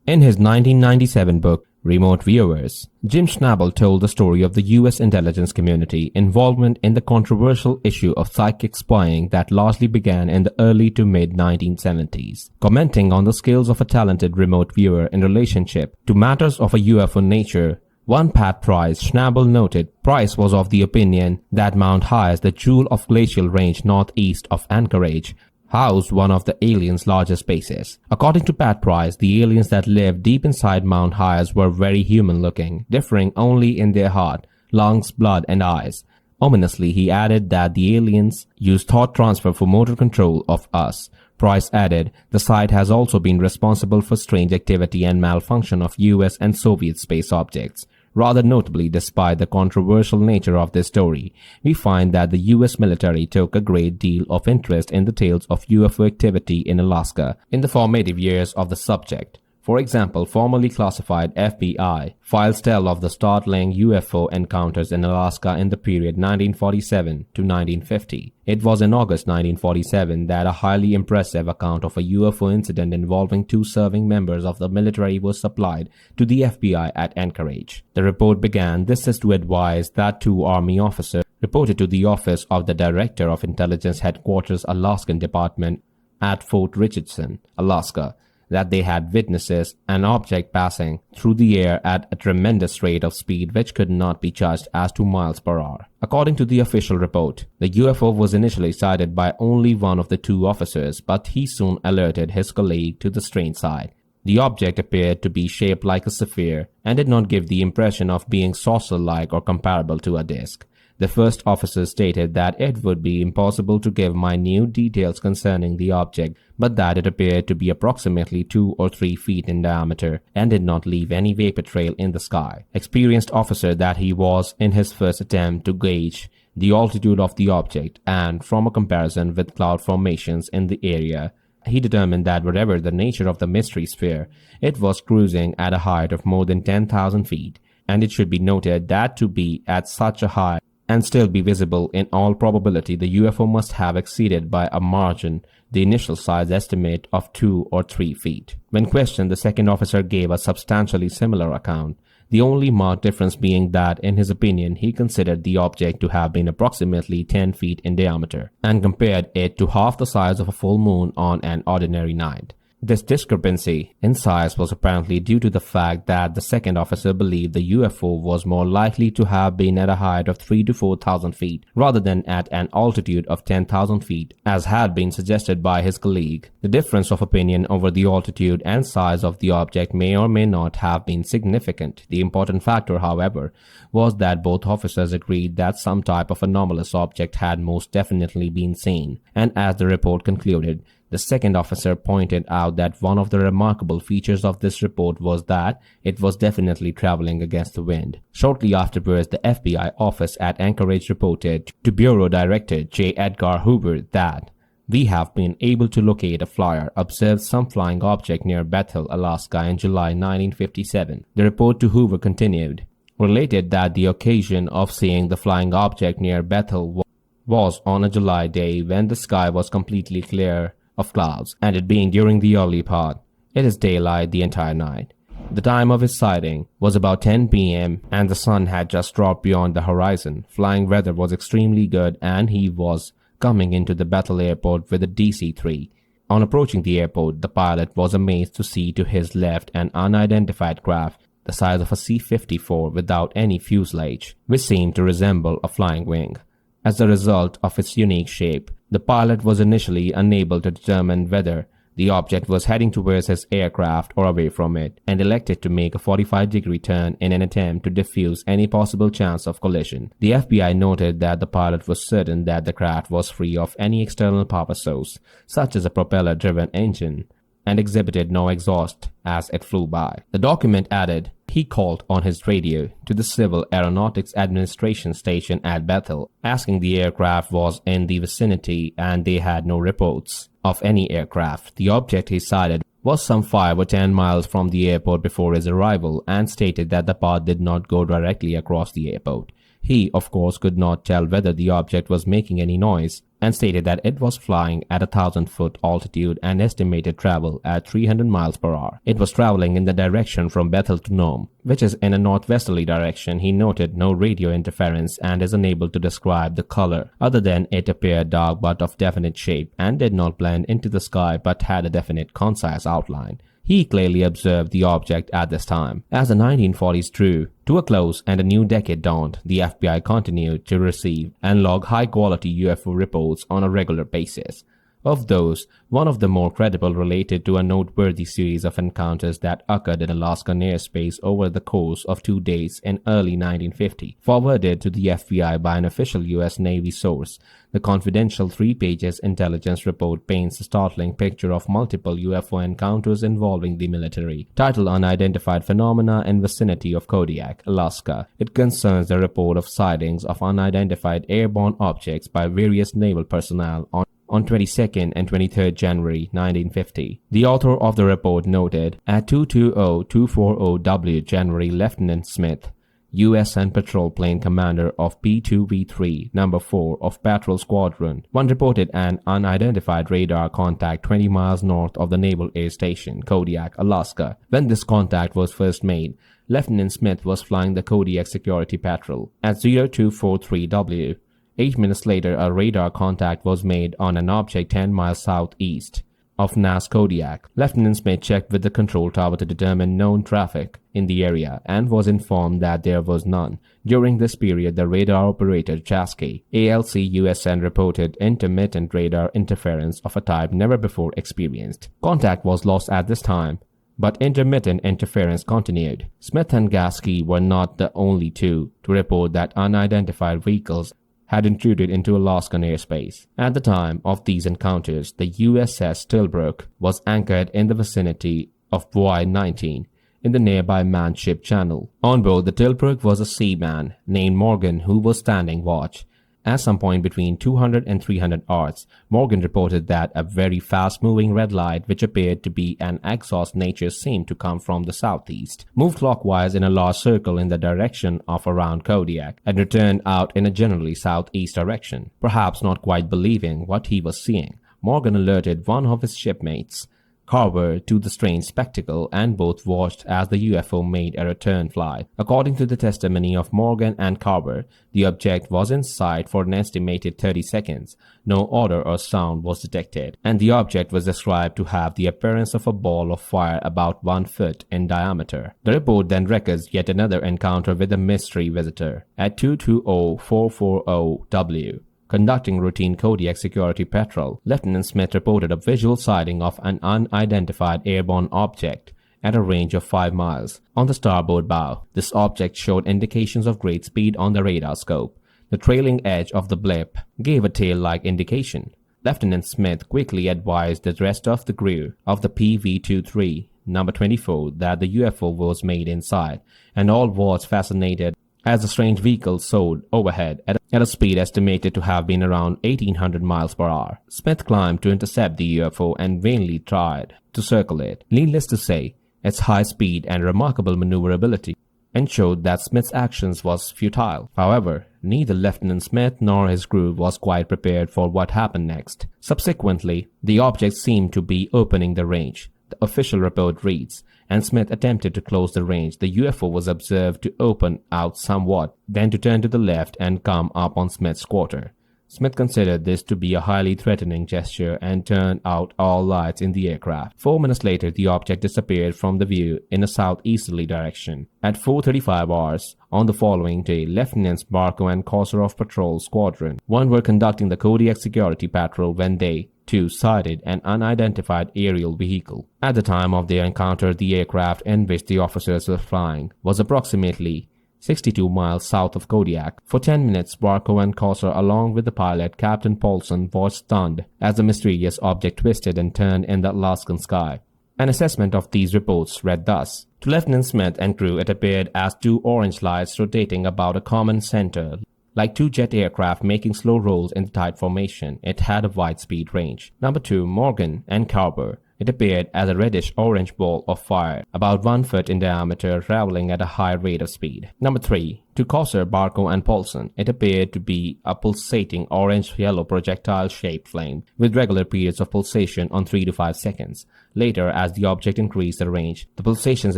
In his 1997 book, Remote Viewers, Jim Schnabel told the story of the U.S. intelligence community involvement in the controversial issue of psychic spying that largely began in the early to mid-1970s. Commenting on the skills of a talented remote viewer in relationship to matters of a UFO nature, one Pat Price, Schnabel noted Price was of the opinion that Mount Hyas, the jewel of glacial range northeast of Anchorage, housed one of the aliens' largest bases. According to Pat Price, the aliens that lived deep inside Mount Hyas were very human-looking, differing only in their heart, lungs, blood, and eyes. Ominously, he added that the aliens used thought transfer for motor control of us. Price added, the site has also been responsible for strange activity and malfunction of US and Soviet space objects. Rather notably, despite the controversial nature of this story, we find that the US military took a great deal of interest in the tales of UFO activity in Alaska in the formative years of the subject. For example, formerly classified FBI files tell of the startling UFO encounters in Alaska in the period 1947 to 1950. It was in August 1947 that a highly impressive account of a UFO incident involving two serving members of the military was supplied to the FBI at Anchorage. The report began, "This is to advise that two Army officers reported to the Office of the Director of Intelligence Headquarters Alaskan Department at Fort Richardson, Alaska, that they had witnesses an object passing through the air at a tremendous rate of speed which could not be judged as 2 miles per hour. According to the official report, the UFO was initially sighted by only one of the two officers, but he soon alerted his colleague to the strange sight. The object appeared to be shaped like a sphere and did not give the impression of being saucer-like or comparable to a disc. The first officer stated that it would be impossible to give minute details concerning the object, but that it appeared to be approximately 2 or 3 feet in diameter and did not leave any vapor trail in the sky. Experienced officer that he was in his first attempt to gauge the altitude of the object, and from a comparison with cloud formations in the area, he determined that whatever the nature of the mystery sphere, it was cruising at a height of more than 10,000 feet, and it should be noted that to be at such a height and still be visible, in all probability the UFO must have exceeded by a margin the initial size estimate of 2 or 3 feet. When questioned, the second officer gave a substantially similar account, the only marked difference being that, in his opinion, he considered the object to have been approximately 10 feet in diameter, and compared it to half the size of a full moon on an ordinary night. This discrepancy in size was apparently due to the fact that the second officer believed the UFO was more likely to have been at a height of 3,000 to 4,000 feet rather than at an altitude of 10,000 feet, as had been suggested by his colleague. The difference of opinion over the altitude and size of the object may or may not have been significant. The important factor, however, was that both officers agreed that some type of anomalous object had most definitely been seen, and as the report concluded, the second officer pointed out that one of the remarkable features of this report was that it was definitely traveling against the wind. Shortly afterwards, the FBI office at Anchorage reported to Bureau Director J. Edgar Hoover that we have been able to locate a flyer observed some flying object near Bethel, Alaska in July 1957. The report to Hoover continued, related that the occasion of seeing the flying object near Bethel was on a July day when the sky was completely clear of clouds, and it being during the early part, it is daylight the entire night. The time of his sighting was about 10 p.m. and the sun had just dropped beyond the horizon. Flying weather was extremely good and he was coming into the Bethel airport with a DC-3. On approaching the airport, the pilot was amazed to see to his left an unidentified craft the size of a C-54 without any fuselage, which seemed to resemble a flying wing. As a result of its unique shape, the pilot was initially unable to determine whether the object was heading towards his aircraft or away from it, and elected to make a 45-degree turn in an attempt to defuse any possible chance of collision. The FBI noted that the pilot was certain that the craft was free of any external power source, such as a propeller-driven engine, and exhibited no exhaust as it flew by. The document added, he called on his radio to the Civil Aeronautics Administration station at Bethel, asking the aircraft was in the vicinity, and they had no reports of any aircraft. The object he sighted was some 5 or 10 miles from the airport before his arrival, and stated that the path did not go directly across the airport. He, of course, could not tell whether the object was making any noise, and stated that it was flying at 1,000-foot altitude and estimated travel at 300 miles per hour. It was traveling in the direction from Bethel to Nome, which is in a northwesterly direction. He noted no radio interference and is unable to describe the color, other than it appeared dark but of definite shape and did not blend into the sky but had a definite concise outline. He clearly observed the object at this time. As the 1940s drew to a close and a new decade dawned, the FBI continued to receive and log high-quality UFO reports on a regular basis. Of those, one of the more credible related to a noteworthy series of encounters that occurred in Alaskan airspace over the course of 2 days in early 1950, forwarded to the FBI by an official U.S. Navy source. The confidential 3-page intelligence report paints a startling picture of multiple UFO encounters involving the military. Titled Unidentified Phenomena in Vicinity of Kodiak, Alaska, it concerns the report of sightings of unidentified airborne objects by various naval personnel on 22nd and 23rd January 1950. The author of the report noted, at 220-240W January, Lieutenant Smith, U.S.N. Patrol Plane Commander of P-2V3 No. 4 of Patrol Squadron 1 reported an unidentified radar contact 20 miles north of the Naval Air Station, Kodiak, Alaska. When this contact was first made, Lieutenant Smith was flying the Kodiak Security Patrol at 0243W. 8 minutes later, a radar contact was made on an object 10 miles southeast of NAS Kodiak. Lieutenant Smith checked with the control tower to determine known traffic in the area and was informed that there was none. During this period, the radar operator Chasky, ALC-USN reported intermittent radar interference of a type never before experienced. Contact was lost at this time, but intermittent interference continued. Smith and Gasky were not the only two to report that unidentified vehicles had intruded into Alaskan airspace. At the time of these encounters, the USS Tilbrook was anchored in the vicinity of Buoy 19 in the nearby manned ship channel. On board the Tilbrook was a seaman named Morgan who was standing watch. At some point between 200 and 300 yards, Morgan reported that a very fast-moving red light, which appeared to be an exhaust nature, seemed to come from the southeast, moved clockwise in a large circle in the direction of around Kodiak, and returned out in a generally southeast direction. Perhaps not quite believing what he was seeing, Morgan alerted one of his shipmates, Carver, to the strange spectacle, and both watched as the UFO made a return flight. According to the testimony of Morgan and Carver, the object was in sight for an estimated 30 seconds. No odor or sound was detected, and the object was described to have the appearance of a ball of fire about 1 foot in diameter. The report then records yet another encounter with a mystery visitor at 220-440W. Conducting routine Kodiak security patrol, Lieutenant Smith reported a visual sighting of an unidentified airborne object at a range of 5 miles on the starboard bow. This object showed indications of great speed on the radar scope. The trailing edge of the blip gave a tail-like indication. Lieutenant Smith quickly advised the rest of the crew of the PV-23 No. 24 that the UFO was made inside, and all was fascinated as the strange vehicle soared overhead at a speed estimated to have been around 1,800 miles per hour. Smith climbed to intercept the UFO and vainly tried to circle it. Needless to say, its high speed and remarkable maneuverability ensured that Smith's actions was futile. However, neither Lieutenant Smith nor his crew was quite prepared for what happened next. Subsequently, the object seemed to be opening the range. The official report reads, and Smith attempted to close the range. The UFO was observed to open out somewhat, then to turn to the left and come up on Smith's quarter. Smith considered this to be a highly threatening gesture and turned out all lights in the aircraft. 4 minutes later, the object disappeared from the view in a southeasterly direction. At 4:35 hours on the following day, Lieutenants Barco and Corser of Patrol Squadron 1 were conducting the Kodiak security patrol when they, too, sighted an unidentified aerial vehicle. At the time of their encounter, the aircraft in which the officers were flying was approximately 62 miles south of Kodiak. For 10 minutes, Barco and Corser, along with the pilot, Captain Paulson, watched stunned as the mysterious object twisted and turned in the Alaskan sky. An assessment of these reports read thus: to Lieutenant Smith and crew, it appeared as 2 orange lights rotating about a common center, like 2 jet aircraft making slow rolls in the tight formation. It had a wide speed range. Number 2, Morgan and Carver. It appeared as a reddish-orange ball of fire, about 1 foot in diameter, traveling at a high rate of speed. Number 3, To Kosser, Barco, and Paulson, it appeared to be a pulsating orange-yellow projectile-shaped flame with regular periods of pulsation on 3 to 5 seconds. Later, as the object increased the range, the pulsations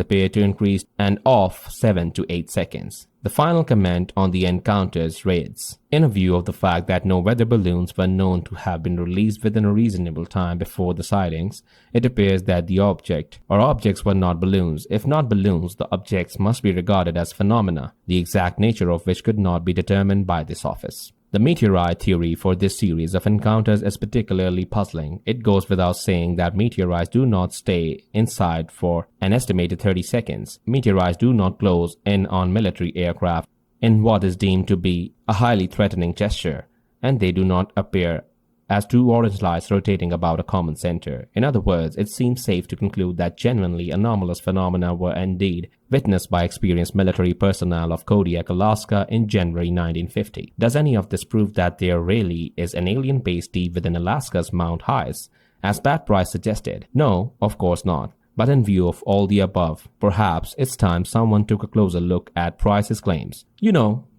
appeared to increase and off 7 to 8 seconds. The final comment on the encounters reads, in a view of the fact that no weather balloons were known to have been released within a reasonable time before the sightings, it appears that the object or objects were not balloons. If not balloons, the objects must be regarded as phenomena, the exact nature of which could not be determined by this office. The meteorite theory for this series of encounters is particularly puzzling. It goes without saying that meteorites do not stay inside for an estimated 30 seconds. Meteorites do not close in on military aircraft in what is deemed to be a highly threatening gesture, and they do not appear as two orange lights rotating about a common center. In other words, it seems safe to conclude that genuinely anomalous phenomena were indeed witnessed by experienced military personnel of Kodiak, Alaska in January 1950. Does any of this prove that there really is an alien base deep within Alaska's Mount Highs, as Pat Price suggested? No, of course not. But in view of all the above, perhaps it's time someone took a closer look at Price's claims.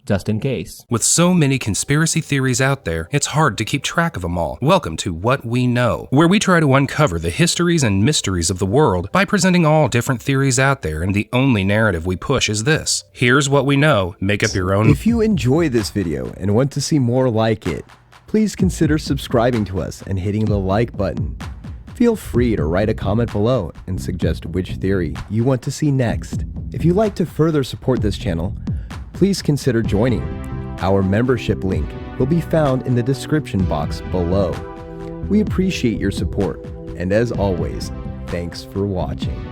Just in case. With so many conspiracy theories out there, it's hard to keep track of them all. Welcome to What We Know, where we try to uncover the histories and mysteries of the world by presenting all different theories out there, and the only narrative we push is this. Here's what we know. Make up your own. If you enjoy this video and want to see more like it, please consider subscribing to us and hitting the like button. Feel free to write a comment below and suggest which theory you want to see next. If you'd like to further support this channel, please consider joining. Our membership link will be found in the description box below. We appreciate your support, and as always, thanks for watching.